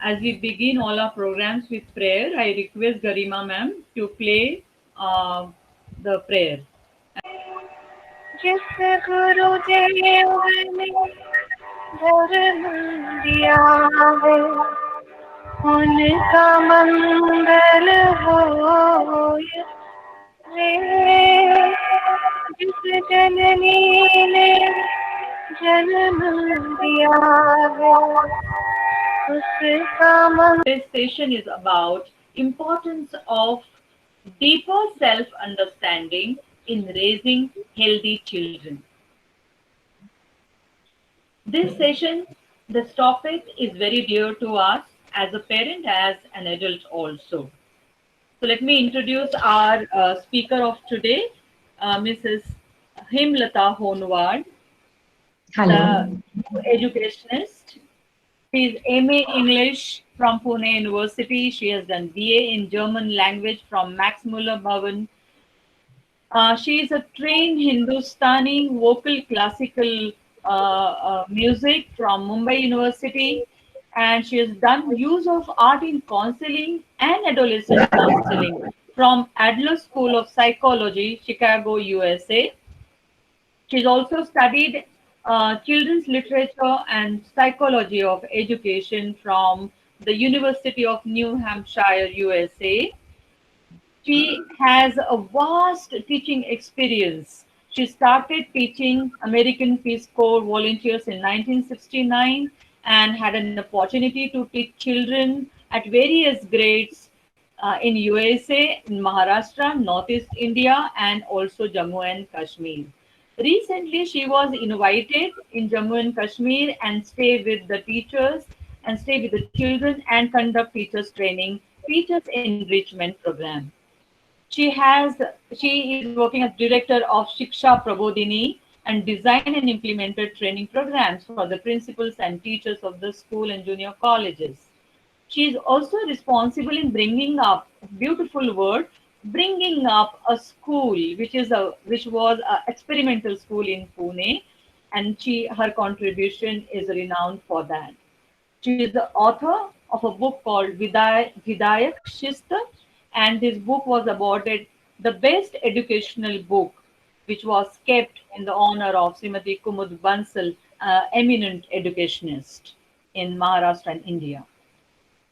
As we begin all our programs with prayer, I request Garima ma'am to play the prayer. जिस गुरुदेव ने धर्म दिया है उनका मंगल हो रे। जिस जननी ने जन्म दिया है उसका मंगल। This session is about importance of deeper self-understanding in raising healthy children. This session, this topic is very dear to us as a parent, as an adult also. So let me introduce our speaker of today, Mrs. Himlata Honwad, Hello. the educationist. She is MA English from Pune University. She has done BA in German language from Max Muller Bhavan. She is a trained Hindustani vocal classical music from Mumbai University, and she has done use of art in counseling and adolescent counseling from Adler School of Psychology, Chicago, USA. She's also studied children's literature and psychology of education from the University of New Hampshire, USA. She has a vast teaching experience. She started teaching American Peace Corps volunteers in 1969 and had an opportunity to teach children at various grades in USA, in Maharashtra, Northeast India, and also Jammu and Kashmir. Recently, she was invited in Jammu and Kashmir and stay with the teachers and stay with the children and conduct teachers training, teachers enrichment program. She is working as director of Shiksha Prabodhini and design and implemented training programs for the principals and teachers of the school and junior colleges. She is also responsible in bringing up beautiful word, bringing up a school which was a experimental school in Pune, and her contribution is renowned for that. She is the author of a book called Vidayak Shist, and this book was awarded the best educational book, which was kept in the honor of Srimati Kumud Bansal, eminent educationist in Maharashtra and India.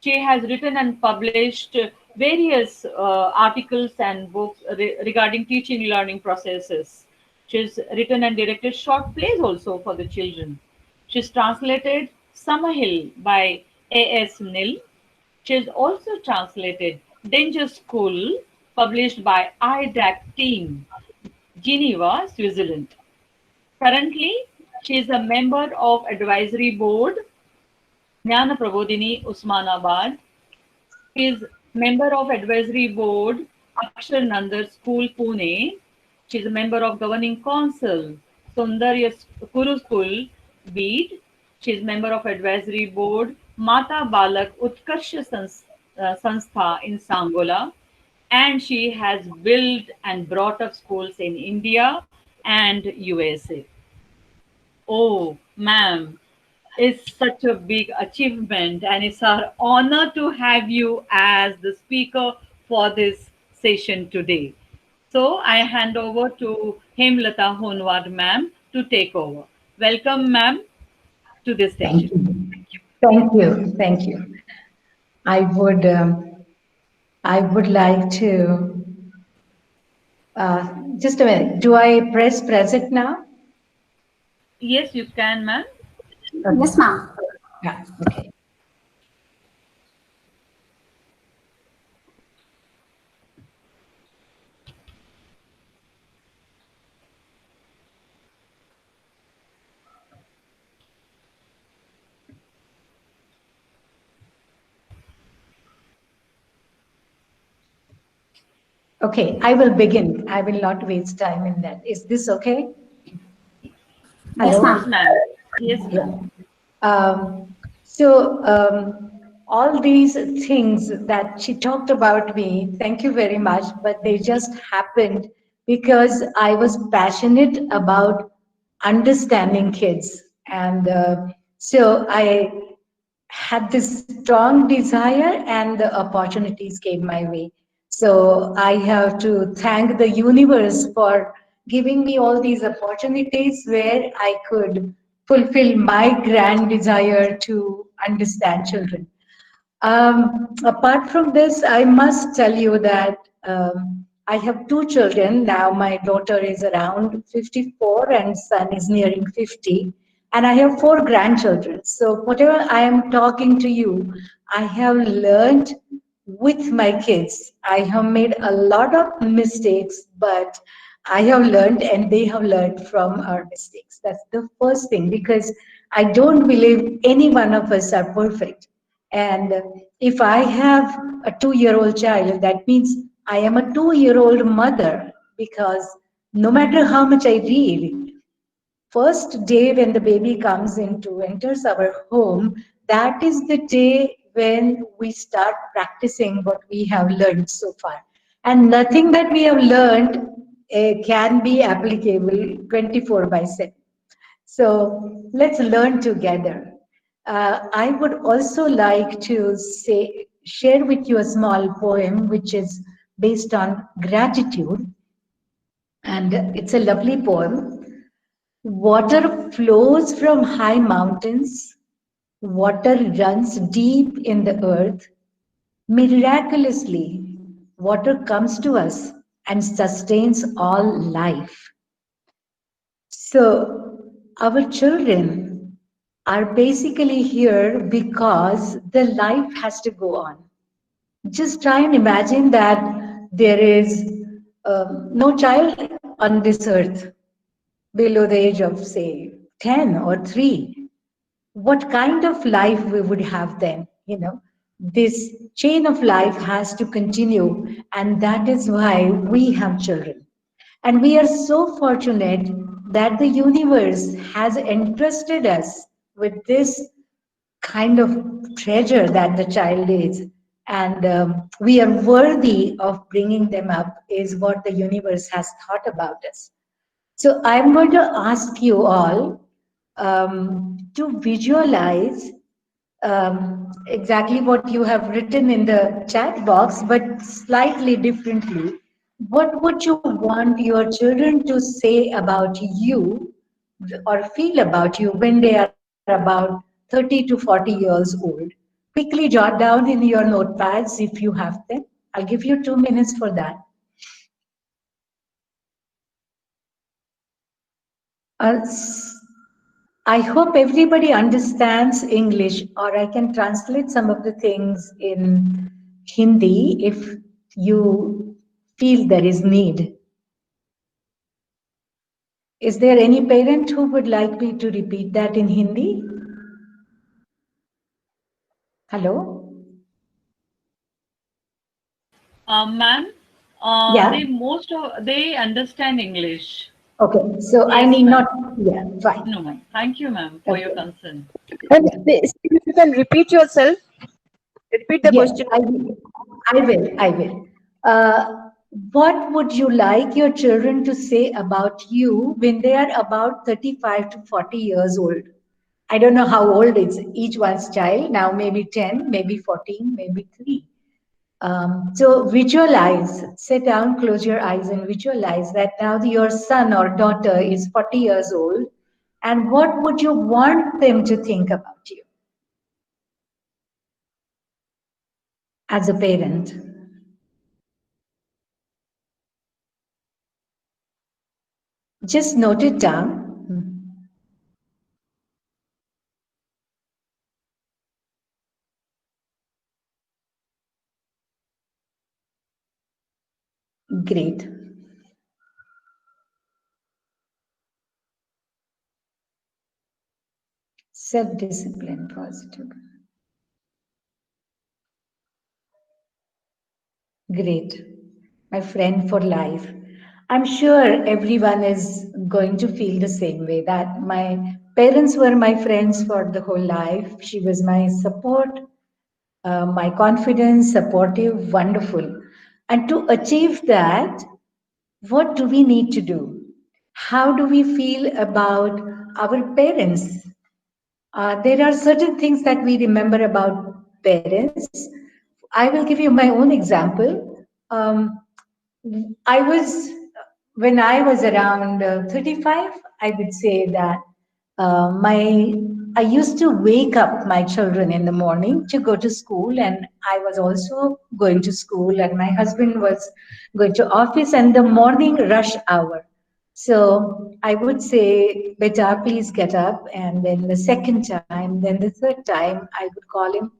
She has written and published various articles and books regarding teaching learning processes. She's written and directed short plays also for the children. She's translated Summerhill by A.S. Nil. She has also translated Danger School, published by IDAC Team, Geneva, Switzerland. Currently, she is a member of advisory board, Jnana Prabodhini, Usmanabad. She is member of advisory board, Akshar Nandar School, Pune. She is a member of governing council, Sundarya Kuru School, Beed. She is member of advisory board, Mata Balak Utkarsha Sanstha in Sangola. And she has built and brought up schools in India and USA. Oh, ma'am, it's such a big achievement, and it's our honor to have you as the speaker for this session today. So I hand over to Hemlata Honwad, ma'am, to take over. Welcome, ma'am, to this Thank session. you. Thank you. Thank you. I would I would like to just a minute. Do I press present now? Yes, you can, ma'am. Okay. Yes, ma'am. Yeah, okay. Okay, I will begin. I will not waste time in that. Is this okay? Yes, Hello? Yes, ma'am. ma'am. Yes, Yeah. ma'am. All these things that she talked about me, thank you very much, but they just happened because I was passionate about understanding kids. And so I had this strong desire and the opportunities came my way. So I have to thank the universe for giving me all these opportunities where I could fulfill my grand desire to understand children. Apart from this, I must tell you that I have two children. Now my daughter is around 54 and son is nearing 50. And I have four grandchildren. So whatever I am talking to you, I have learned with my kids. I have made a lot of mistakes, but I have learned and they have learned from our mistakes. That's the first thing because I don't believe any one of us are perfect. And if I have a 2 year old child, that means I am a 2 year old mother because no matter how much I read, first day when the baby comes into enters our home, that is the day when we start practicing what we have learned so far. And nothing that we have learned can be applicable 24 by 7. So let's learn together. I would also like to share with you a small poem which is based on gratitude, and it's a lovely poem. Water flows from high mountains, water runs deep in the earth. Miraculously, water comes to us and sustains all life. So, our children are basically here because the life has to go on. Just try and imagine that there is no child on this earth below the age of, say, 10 or 3. What kind of life we would have then? This chain of life has to continue, and that is why we have children. And we are so fortunate that the universe has entrusted us with this kind of treasure that the child is. And we are worthy of bringing them up, is what the universe has thought about us. So I'm going to ask you all to visualize exactly what you have written in the chat box, but slightly differently. What would you want your children to say about you or feel about you when they are about 30 to 40 years old? Quickly jot down in your notepads if you have them. I'll give you 2 minutes for that. Uh, I hope everybody understands English, or I can translate some of the things in Hindi if you feel there is need. Is there any parent who would like me to repeat that in Hindi? Hello? Ma'am, Yeah. they understand English. Okay. So I Yes, need not. ma'am. Yeah. Fine. No, ma'am. Thank you, ma'am, for your Okay. concern. And Yeah. if you can repeat yourself, repeat the Yes, question. I will. I will. I will. What would you like your children to say about you when they are about 35 to 40 years old? I don't know how old is each one's child now, maybe 10, maybe 14, maybe 3. So visualize, sit down, close your eyes, and visualize that now your son or daughter is 40 years old. And what would you want them to think about you as a parent? Just note it down. Great. Self-discipline, positive. Great. My friend for life. I'm sure everyone is going to feel the same way that my parents were my friends for the whole life. She was my support, my confidence, supportive, wonderful. And to achieve that, what do we need to do? How do we feel about our parents? There are certain things that we remember about parents. I will give you my own example. I was, when I was around 35, I would say that I used to wake up my children in the morning to go to school, and I was also going to school, and my husband was going to office, and the morning rush hour. So I would say, beta, please get up. And then the second time, then the third time, I would call him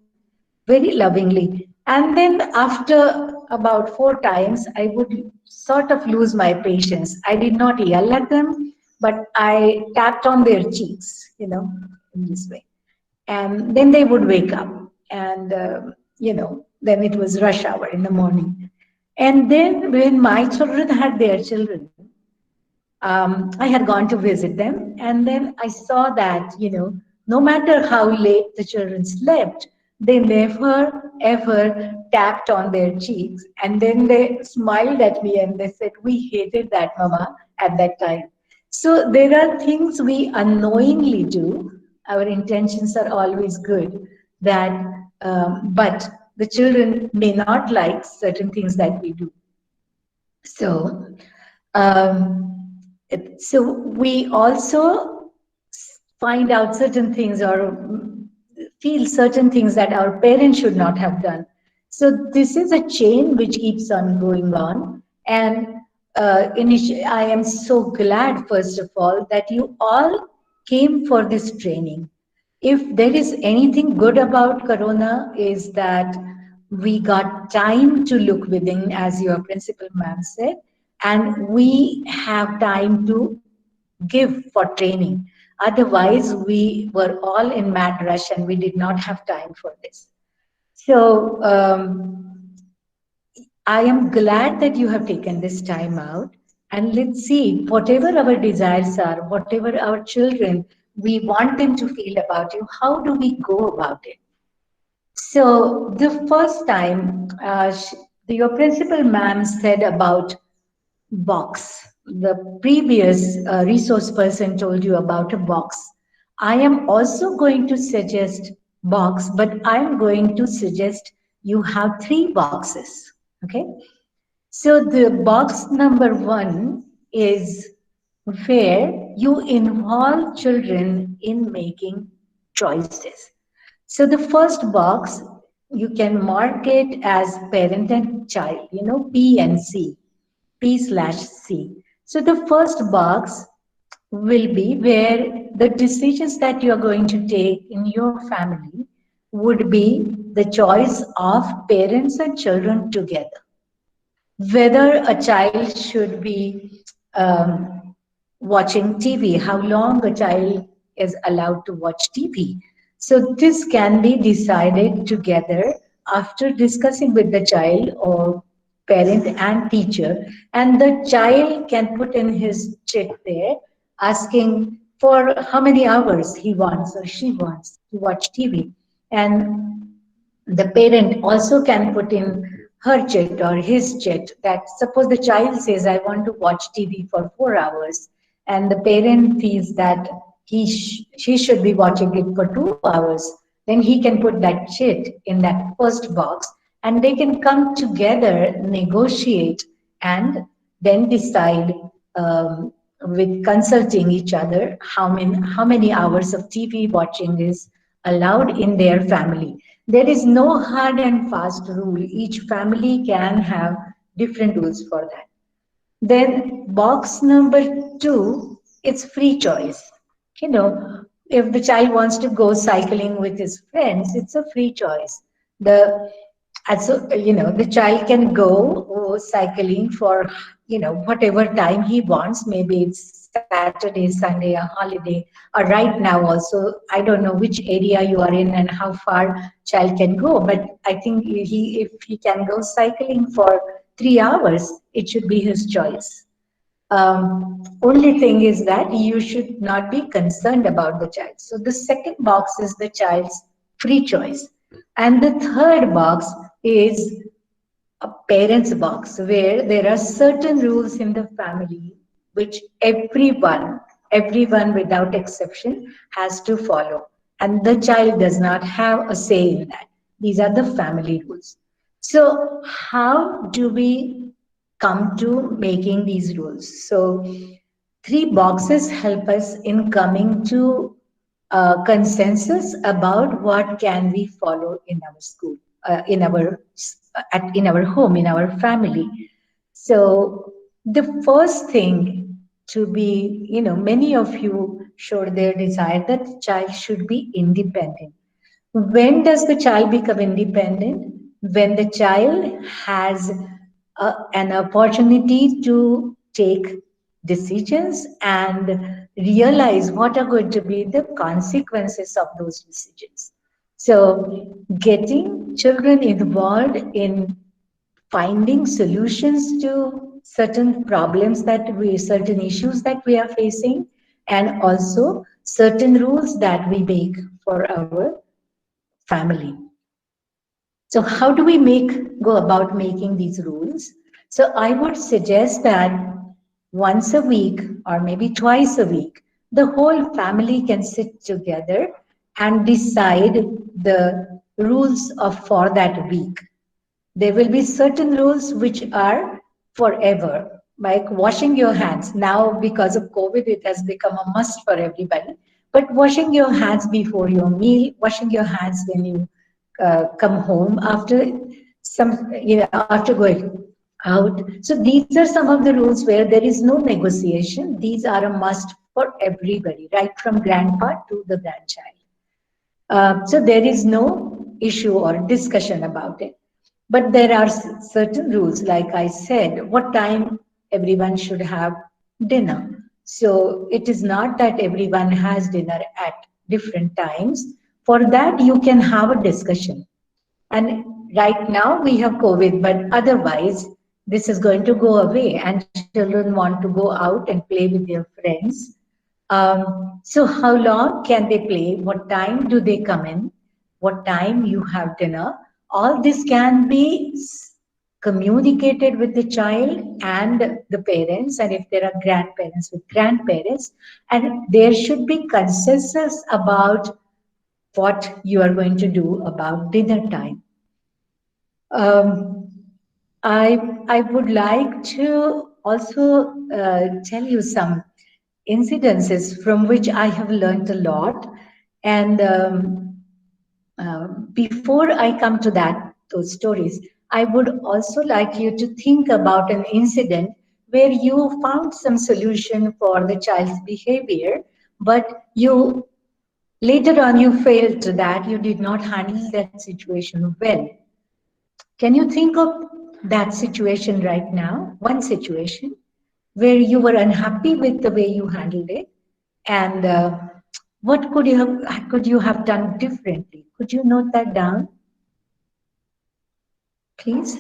very lovingly. And then after about 4 times, I would sort of lose my patience. I did not yell at them, but I tapped on their cheeks, in this way. And then they would wake up. And, then it was rush hour in the morning. And then when my children had their children, I had gone to visit them, and then I saw that, no matter how late the children slept, they never ever tapped on their cheeks. And then they smiled at me and they said, "We hated that, Mama, at that time." So there are things we unknowingly do. Our intentions are always good, that, but the children may not like certain things that we do. So, so we also find out certain things or feel certain things that our parents should not have done. So this is a chain which keeps on going on. And I am so glad, first of all, that you all came for this training. If there is anything good about Corona, is that we got time to look within, as your principal ma'am said, and we have time to give for training. Otherwise, we were all in mad rush and we did not have time for this. So I am glad that you have taken this time out. And let's see, whatever our desires are, whatever our children, we want them to feel about you, how do we go about it? So the first time, your principal ma'am said about box. The previous resource person told you about a box. I am also going to suggest box, but I'm going to suggest you have 3 boxes. Okay. So the box number 1 is where you involve children in making choices. So the first box, you can mark it as parent and child, P and C. P/C. So the first box will be where the decisions that you are going to take in your family would be the choice of parents and children together. Whether a child should be watching TV, how long a child is allowed to watch TV. So this can be decided together after discussing with the child or parent and teacher, and the child can put in his chit there asking for how many hours he wants or she wants to watch TV. And the parent also can put in her chit or his chit, that suppose the child says, "I want to watch TV for 4 hours," and the parent feels that she should be watching it for 2 hours, then he can put that chit in that first box, and they can come together, negotiate, and then decide, with consulting each other, how many hours of TV watching is allowed in their family. There is no hard and fast rule. Each family can have different rules for that. Then box number 2, it's free choice. If the child wants to go cycling with his friends, it's a free choice. The child can go cycling for, whatever time he wants. Maybe it's Saturday, Sunday, a holiday, or right now also. I don't know which area you are in and how far child can go, but I think if he can go cycling for 3 hours, it should be his choice. Only thing is that you should not be concerned about the child. So the second box is the child's free choice. And the third box is a parent's box, where there are certain rules in the family which everyone without exception has to follow. and the child does not have a say in that. These are the family rules. So, how do we come to making these rules? So, three boxes help us in coming to a consensus about what can we follow in our school, in our home, in our family. So the first thing to be, many of you showed their desire that the child should be independent. When does the child become independent? When the child has an opportunity to take decisions and realize what are going to be the consequences of those decisions. So, getting children involved in finding solutions to certain issues that we are facing, and also certain rules that we make for our family. So how do we go about making these rules? So I would suggest that once a week or maybe twice a week, the whole family can sit together and decide the rules of for that week. There will be certain rules which are forever, like washing your hands. Now, because of COVID, it has become a must for everybody. But washing your hands before your meal, washing your hands when you come home after after going out. So these are some of the rules where there is no negotiation. These are a must for everybody, right from grandpa to the grandchild. So there is no issue or discussion about it. But there are certain rules, like I said, what time everyone should have dinner. So it is not that everyone has dinner at different times. For that, you can have a discussion. And right now we have COVID, but otherwise, this is going to go away, and children want to go out and play with their friends. So how long can they play? What time do they come in? What time you have dinner? All this can be communicated with the child and the parents, and if there are grandparents, with grandparents, and there should be consensus about what you are going to do about dinner time. Um, I would like to also tell you some incidences from which I have learned a lot. And before I come to those stories, I would also like you to think about an incident where you found some solution for the child's behavior, but later on you failed to that. You did not handle that situation well. Can you think of that situation right now? One situation where you were unhappy with the way you handled it, and what could you have done differently? Could you note that down, please?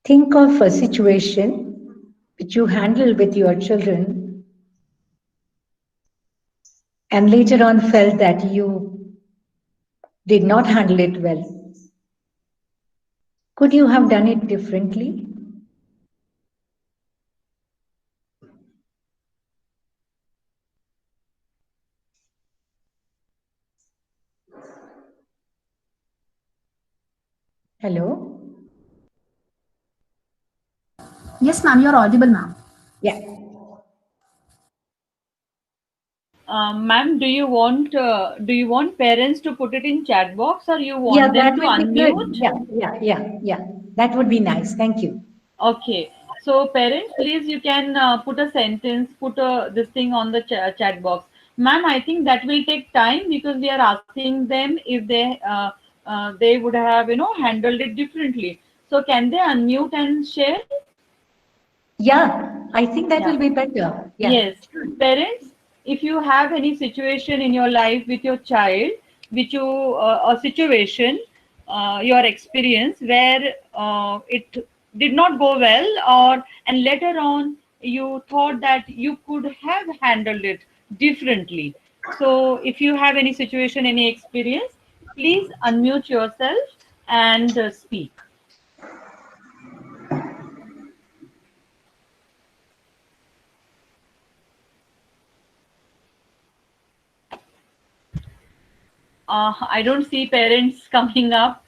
Think of a situation which you handle with your children and later on felt that you did not handle it well. Could you have done it differently? Hello? Yes, ma'am, you're audible, ma'am. Yeah. Ma'am, do you want parents to put it in chat box, or you want Yeah, them that to would be good. unmute? Yeah. That would be nice. Thank you. Okay. So parents, please, you can put a sentence, put this thing on the chat box. Ma'am, I think that will take time because we are asking them if they would have handled it differently. So can they unmute and share? Yeah, I think that Yeah. will be better. Yeah. Yes, parents, if you have any situation in your life with your child, a situation, your experience where it did not go well, and later on you thought that you could have handled it differently. So if you have any situation, any experience, please unmute yourself and speak. I don't see parents coming up.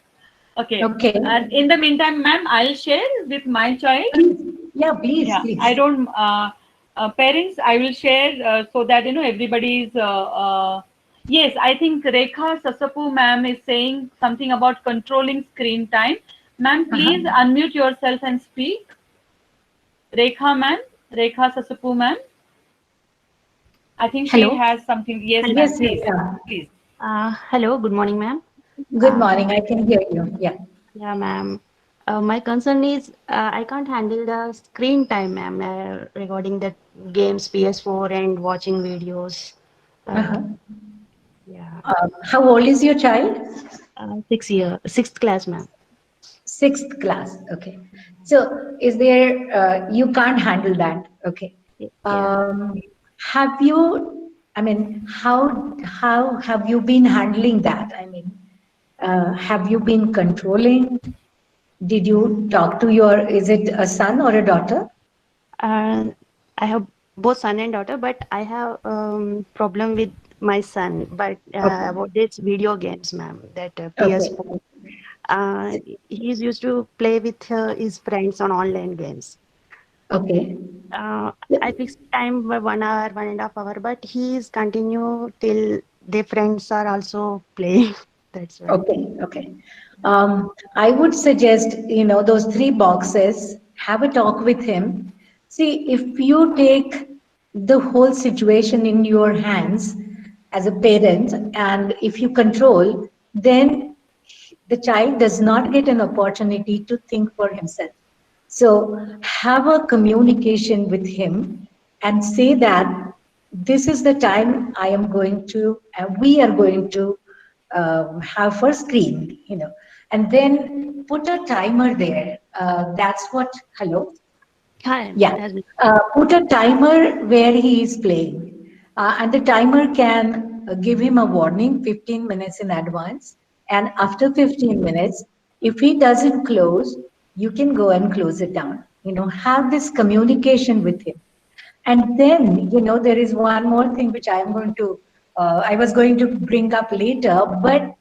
Okay. Okay. And in the meantime, ma'am, I'll share with my child. Please. Yeah, please, Yeah, please. I don't. Parents, I will share so that everybody's. Yes, I think Rekha Sasapu ma'am is saying something about controlling screen time. Ma'am, please Uh-huh. unmute yourself and speak. Rekha ma'am, Rekha Sasapu ma'am. I think she Hello. has something. Yes, Hello. ma'am. Yes, Please, Rekha. please. Hello. Good morning, ma'am. Good Uh, morning. I can hear you. Yeah. yeah, ma'am. My concern is I can't handle the screen time, ma'am, regarding the games, PS4, and watching videos. Uh, Uh-huh. yeah. How old is your child? 6 year, sixth class, ma'am. Sixth class. Okay. So is there, you can't handle that. Okay. Yeah. Um, have you, I mean, how have you been handling that? I mean, have you been controlling? Did you talk to your, is it a son or a daughter? Uh, I have both son and daughter, but I have problem with my son. But Okay. about this video games, ma'am, that Okay. PS4. Uh, he's used to play with his friends on online games. Okay. Uh, I fixed time by 1 hour, 1.5 hours, but he's continue till their friends are also playing. That's why. Okay, okay. I would suggest, those three boxes, have a talk with him. See, if you take the whole situation in your hands as a parent, and if you control, then the child does not get an opportunity to think for himself. So have a communication with him and say that this is the time I am going to, we are going to have for screen, and then put a timer there. That's what, hello? Hi, Yeah, that's put a timer where he is playing, and the timer can give him a warning 15 minutes in advance. And after 15 minutes, if he doesn't close, you can go and close it down. Have this communication with him. And then, there is one more thing which I was going to bring up later, but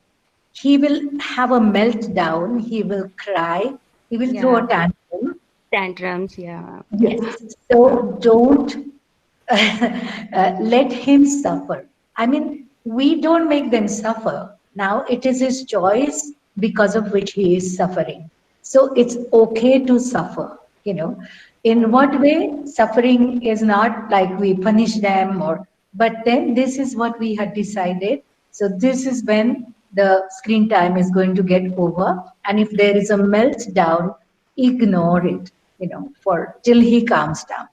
he will have a meltdown, he will cry, he will throw yeah, a tantrum. tantrums. Yeah, Yes. So don't let him suffer. I mean, we don't make them suffer. Now it is his choice because of which he is suffering. So it's okay to suffer, you know. In what way? Suffering is not like we punish them but then this is what we had decided. So this is when the screen time is going to get over. And if there is a meltdown, ignore it, for till he calms down.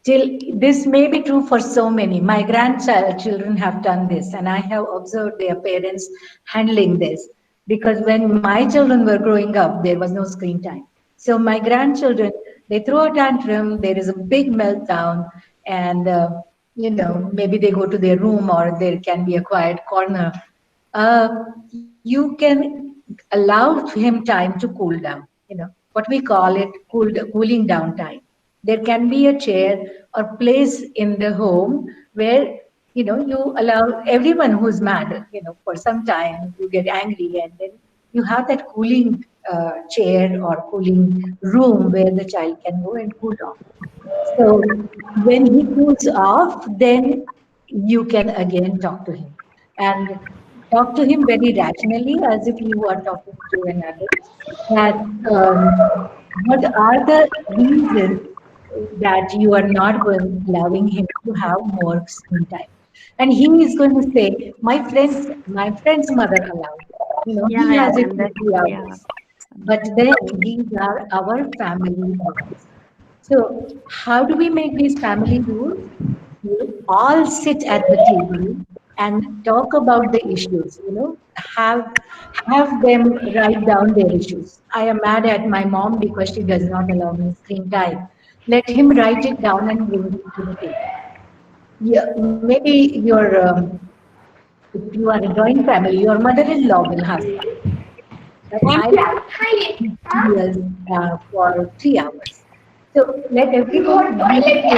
Till this may be true for so many. My grandchildren have done this, and I have observed their parents handling this. Because when my children were growing up, there was no screen time. So my grandchildren, they throw a tantrum, there is a big meltdown, and maybe they go to their room or there can be a quiet corner. You can allow him time to cool down. What we call it cooling down time. There can be a chair or place in the home where you allow everyone who's mad, for some time you get angry, and then you have that cooling chair or cooling room where the child can go and cool down. So when he cools off, then you can again talk to him and talk to him very rationally as if you are talking to an adult. That what are the reasons that you are not going allowing him to have more screen time? And he is going to say, my friend's mother allowed. yeah, He yeah, has it ma'am. for That 2 hours. But then these are our family rules. So, how do we make these family rules? You all sit at the table and talk about the issues. Have them write down their issues. I am mad at my mom because she does not allow me screen time. Let him write it down and bring it to the table. Yeah, maybe your If you are a joint family, your mother-in-law will have some. But I years for 3 hours. So let everybody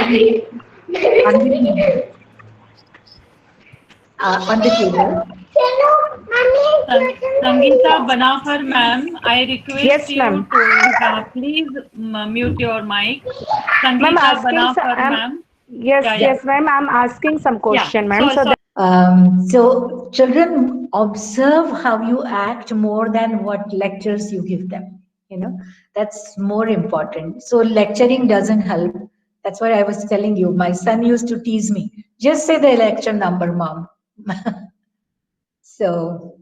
be on the table. Sangeeta Banafar ma'am, I request Yes, you ma'am. to please mute your mic. Ma'am, Sangeeta Banafar ma'am. yes, Yeah, yeah, yes, ma'am. I'm asking some yeah. question, ma'am. So, So so that So children observe how you act more than what lectures you give them. You know, that's more important. So lecturing doesn't help. That's what I was telling you. My son used to tease me. Just say the lecture number, mom. So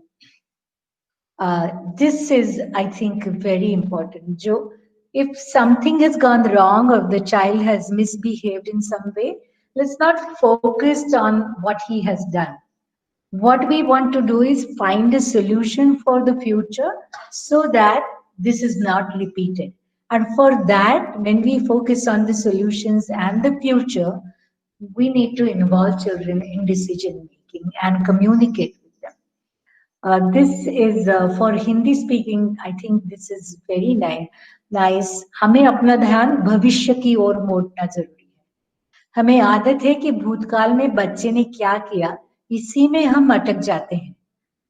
this is, I think, very important. Joe, if something has gone wrong or the child has misbehaved in some way, let's not focus on what he has done. What we want to do is find a solution for the future so that this is not repeated. And for that, when we focus on the solutions and the future, we need to involve children in decision making and communicate with them. This is for Hindi speaking. I think this is very nice. Nice. हमें अपना ध्यान भविष्य की ओर मोड़ना जरूरी है. हमें आदत है कि भूतकाल में बच्चे ने क्या किया, इसी में हम अटक जाते हैं.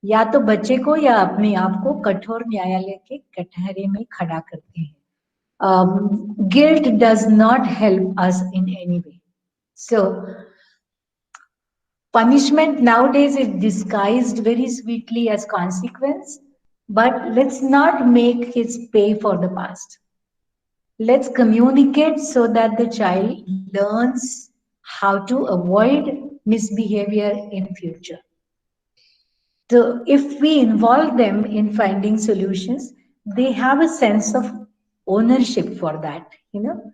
या तो बच्चे को या अपने आप को कठोर न्यायालय के कटहरे में खड़ा करते हैं. Guilt does not help us in any way. So punishment nowadays is disguised very sweetly as consequence, but let's not make kids pay for the past. Let's communicate so that the child learns how to avoid misbehavior in future. So if we involve them in finding solutions, they have a sense of ownership for that, you know.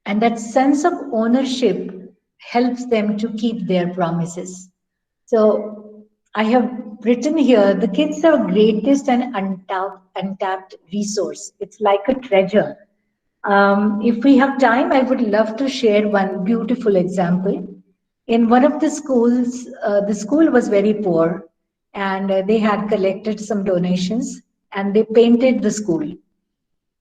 And that sense of ownership helps them to keep their promises. So I have written here, the kids are greatest and untapped resource. It's like a treasure. If we have time, I would love to share one beautiful example. In one of the schools, the school was very poor and they had collected some donations and they painted the school.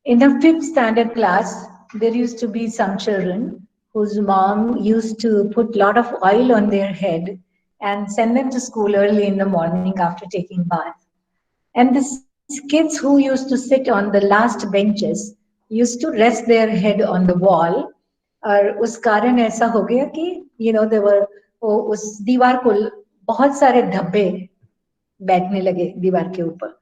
In the 5th standard class, there used to be some children whose mom used to put a lot of oil on their head and send them to school early in the morning after taking bath. And these kids who used to sit on the last benches used to rest their head on the wall. और उस कारण ऐसा हो गया कि there were उस दीवार को बहुत सारे धब्बे बैठने लगे दीवार के ऊपर.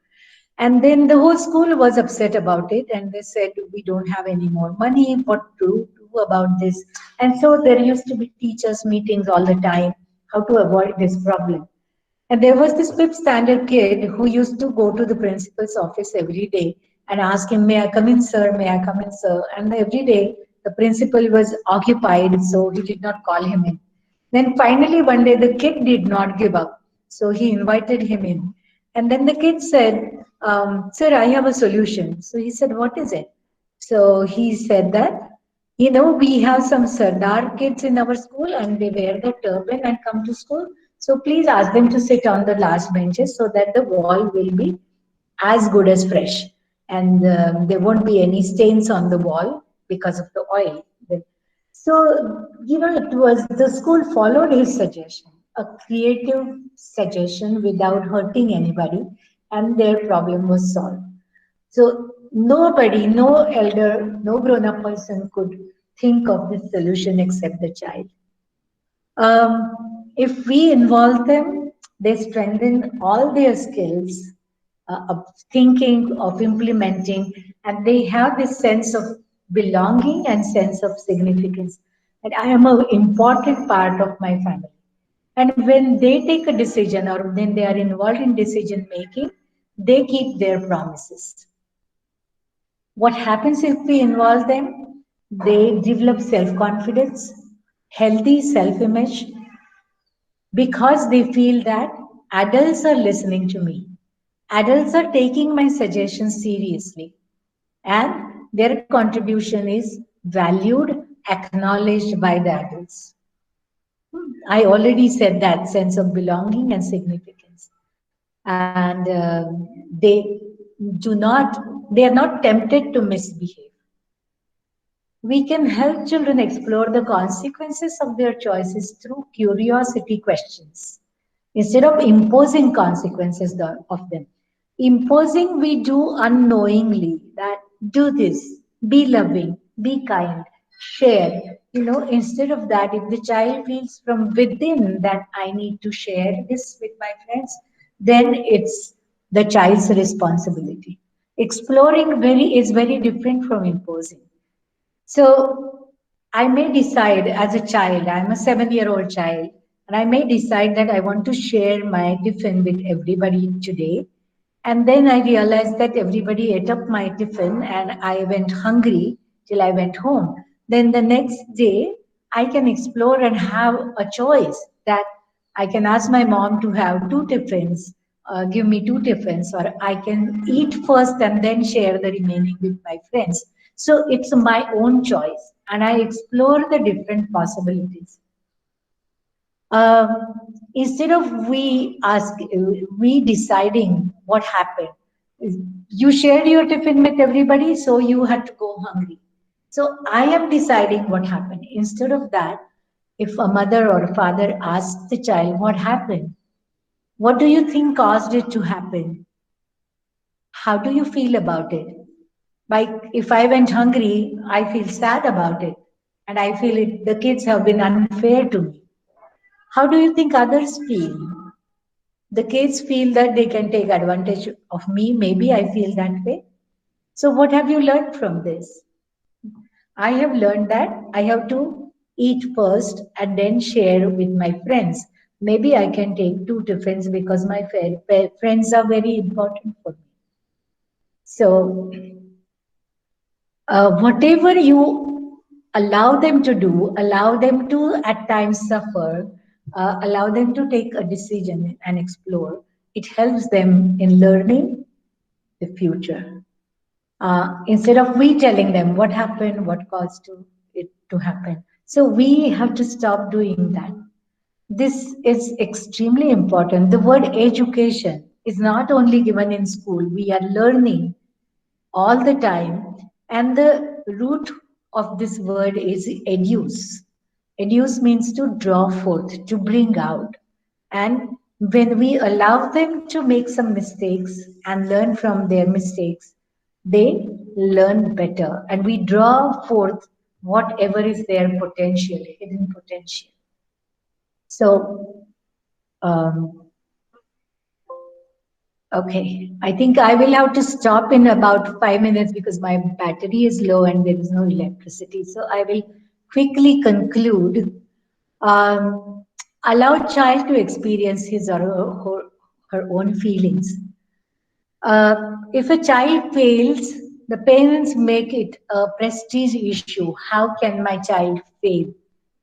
And then the whole school was upset about it and they said, we don't have any more money, what to do about this? And so there used to be teachers meetings all the time, how to avoid this problem. And there was this 5th standard kid who used to go to the principal's office every day and ask him, may I come in, sir? May I come in, sir? And every day the principal was occupied, so he did not call him in. Then finally one day the kid did not give up. So he invited him in. And then the kid said, sir, I have a solution. So he said, what is it? So he said that, we have some Sardar kids in our school and they wear the turban and come to school. So please ask them to sit on the last benches so that the wall will be as good as fresh. And there won't be any stains on the wall because of the oil. So, it was the school followed his suggestion, a creative suggestion without hurting anybody, and their problem was solved. So nobody, no elder, no grown-up person could think of this solution except the child. If we involve them, they strengthen all their skills of thinking, of implementing, and they have this sense of belonging and sense of significance. And I am an important part of my family. And when they take a decision or when they are involved in decision making, they keep their promises. What happens if we involve them? They develop self-confidence, healthy self-image, because they feel that adults are listening to me. Adults are taking my suggestions seriously, and their contribution is valued, acknowledged by the adults. I already said that sense of belonging and significance. And they are not tempted to misbehave. We can help children explore the consequences of their choices through curiosity questions instead of imposing consequences of them. Imposing, we do unknowingly that do this, be loving, be kind, share. Instead of that, if the child feels from within that I need to share this with my friends, then it's the child's responsibility. Exploring is very different from imposing. So I may decide as a child, I'm a 7-year-old child, and I may decide that I want to share my tiffin with everybody today. And then I realized that everybody ate up my tiffin and I went hungry till I went home. Then the next day, I can explore and have a choice that I can ask my mom to have 2 tiffins, give me 2 tiffins, or I can eat first and then share the remaining with my friends. So it's my own choice, and I explore the different possibilities. Instead of we deciding what happened, you shared your tiffin with everybody, so you had to go hungry. So I am deciding what happened. Instead of that, if a mother or a father asks the child what happened, what do you think caused it to happen? How do you feel about it? Like if I went hungry, I feel sad about it, and I feel the kids have been unfair to me. How do you think others feel? The kids feel that they can take advantage of me. Maybe I feel that way. So what have you learned from this? I have learned that I have to eat first and then share with my friends. Maybe I can take 2 tiffins because my friends are very important for me. So whatever you allow them to do, allow them to at times suffer, allow them to take a decision and explore. It helps them in learning the future. Instead of we telling them what happened, what caused it to happen. So we have to stop doing that. This is extremely important. The word education is not only given in school. We are learning all the time. And the root of this word is educe. Educe means to draw forth, to bring out. And when we allow them to make some mistakes and learn from their mistakes, they learn better. And we draw forth whatever is their potential, hidden potential. So, okay, I think I will have to stop in about 5 minutes because my battery is low and there is no electricity. So I will quickly conclude. Allow child to experience his or her own feelings. If a child fails, the parents make it a prestige issue. How can my child fail?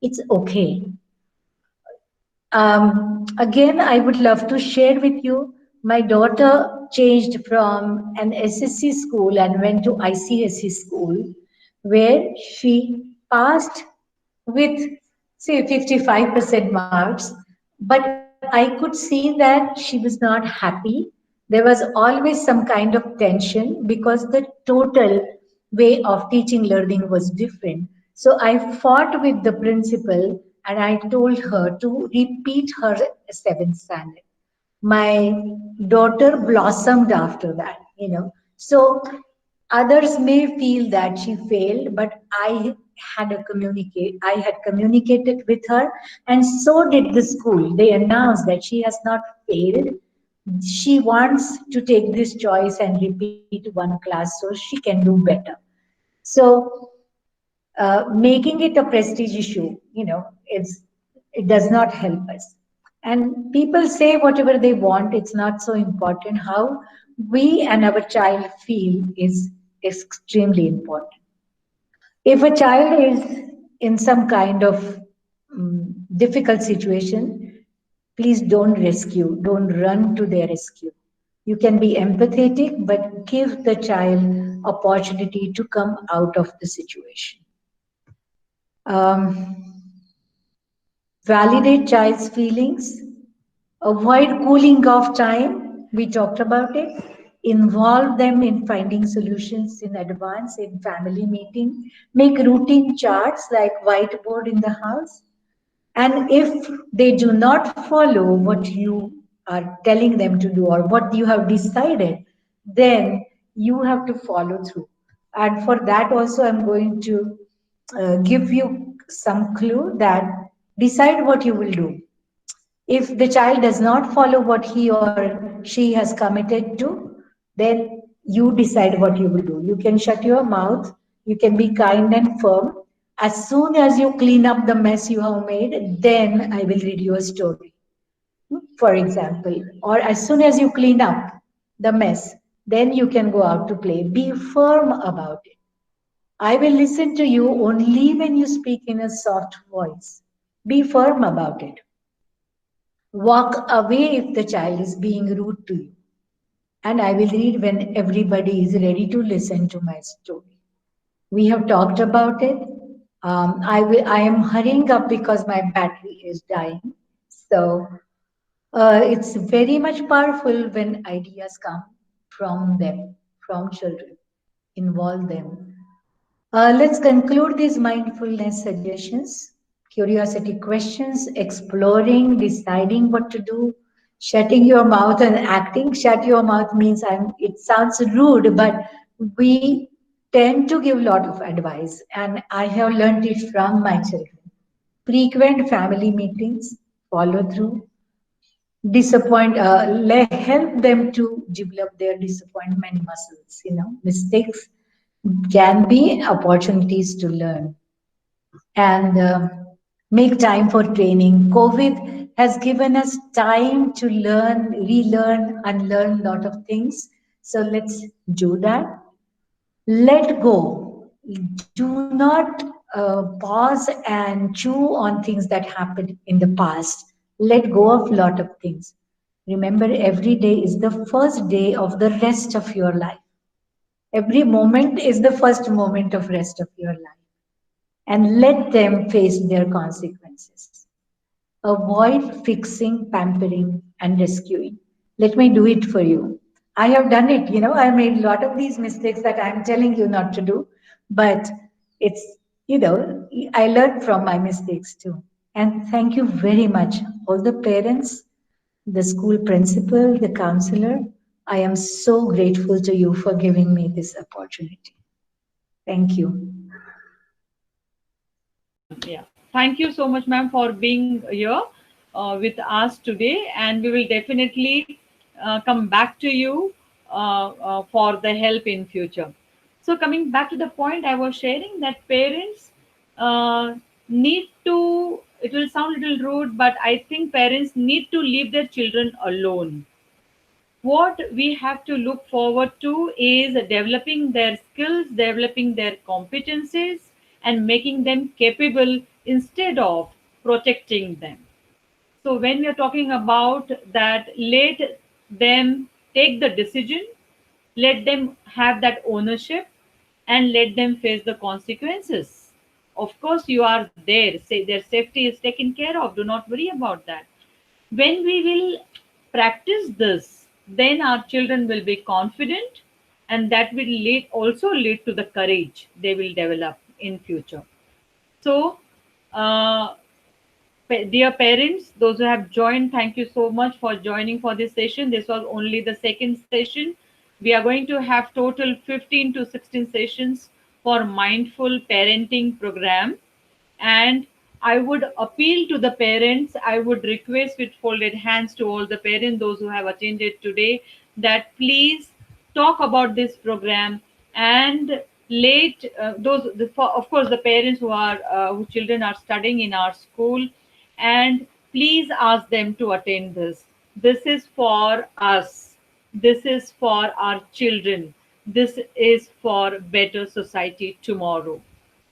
It's okay. Again, I would love to share with you, my daughter changed from an SSC school and went to ICSE school, where she passed with, say, 55% marks, but I could see that she was not happy. There was always some kind of tension because the total way of teaching learning was different. So I fought with the principal and I told her to repeat her 7th standard. My daughter blossomed after that, So others may feel that she failed, but I had communicated with her, and so did the school. They announced that she has not failed. She wants to take this choice and repeat one class so she can do better. So making it a prestige issue, it does not help us. And people say whatever they want. It's not so important. How we and our child feel is extremely important. If a child is in some kind of difficult situation, please don't rescue, don't run to their rescue. You can be empathetic, but give the child opportunity to come out of the situation. validate child's feelings, avoid cooling off time, we talked about it, involve them in finding solutions in advance in family meeting, make routine charts like whiteboard in the house, and if they do not follow what you are telling them to do or what you have decided, then you have to follow through. And for that also, I'm going to give you some clue that decide what you will do. If the child does not follow what he or she has committed to, then you decide what you will do. You can shut your mouth, you can be kind and firm. As soon as you clean up the mess you have made, then I will read you a story, for example. Or as soon as you clean up the mess, then you can go out to play. Be firm about it. I will listen to you only when you speak in a soft voice. Be firm about it. Walk away if the child is being rude to you. And I will read when everybody is ready to listen to my story. We have talked about it. I am hurrying up because my battery is dying. So it's very much powerful when ideas come from them, from children. Involve them. Let's conclude these mindfulness suggestions, curiosity questions, exploring, deciding what to do, shutting your mouth and acting. Shut your mouth means it sounds rude, but we tend to give a lot of advice, and I have learned it from my children. Frequent family meetings, follow through, help them to develop their disappointment muscles. Mistakes can be opportunities to learn, and make time for training. COVID has given us time to learn, relearn, unlearn a lot of things. So let's do that. Let go. Do not pause and chew on things that happened in the past. Let go of a lot of things. Remember, every day is the first day of the rest of your life. Every moment is the first moment of rest of your life. And let them face their consequences. Avoid fixing, pampering, and rescuing. Let me do it for you. I have done it. I made a lot of these mistakes that I'm telling you not to do, but it's, I learned from my mistakes too. And thank you very much, all the parents, the school principal, the counselor. I am so grateful to you for giving me this opportunity. Thank you. Yeah. Thank you so much, ma'am, for being here with us today. And we will definitely come back to you for the help in future. So coming back to the point I was sharing, that parents need to, it will sound a little rude, but I think parents need to leave their children alone. What we have to look forward to is developing their skills, developing their competencies, and making them capable instead of protecting them. So when we are talking about that, let them take the decision, let them have that ownership, and let them face the consequences. Of course, you are there. Say their safety is taken care of. Do not worry about that. When we will practice this, then our children will be confident, and that will also lead to the courage they will develop in future. So, dear parents, those who have joined, thank you so much for joining for this session. This was only the second session. We are going to have total 15 to 16 sessions for mindful parenting program. And I would appeal to the parents, I would request with folded hands to all the parents, those who have attended today, that please talk about this program and let of course, the parents whose children are studying in our school, and please ask them to attend this. This is for us. This is for our children. This is for better society tomorrow.